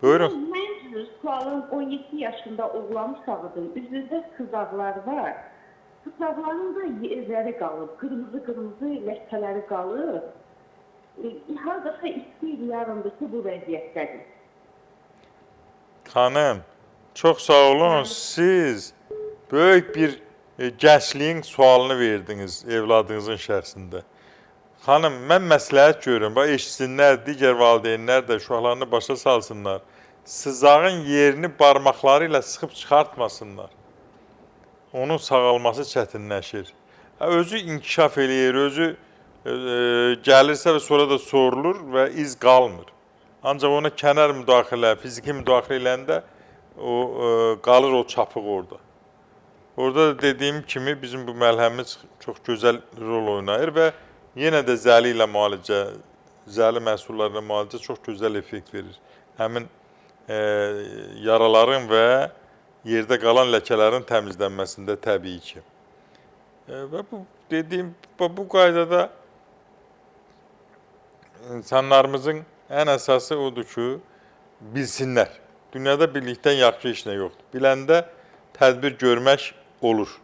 Buyurun. Mən sualın 17 yaşında oğlan uşağıdır. Üzündə kızaqlar var. Kızaqların da yerləri qalıb, qırmızı ləkələri qalıb. Hardasa 2 il yarımdır ki, bu vəziyyətdədir. Xanım, çox sağ olun. Siz böyük bir gəncliyin sualını verdiniz evladınızın şəxsində. Xanım, mən məsləhət görürüm. Bax, eşitsinlər, digər valideynlər də uşaqlarını başa salsınlar. Sızağın yerini barmaqları ilə sıxıb çıxartmasınlar. Onun sağalması çətinləşir. Özü inkişaf eləyir, özü gəlirsə və sonra da sorulur və iz qalmır. Ancaq ona kənar müdaxilə, fiziki müdaxilə eləndə qalır o çapıq orada. Orada da dediyim kimi bizim bu məlhəmimiz çox gözəl rol oynayır və yenə də zəli ilə müalicə, zəli məhsullarla müalicə çox gözəl effekt verir. Həmin yaraların və yerdə qalan ləkələrin təmizlənməsində təbii ki. Və bu dediyim, bu qaydada insanlarımızın ən əsası odur ki, bilsinlər. Dünyada birlikdən yaxşı iş nə yoxdur. Biləndə tədbir görmək olur.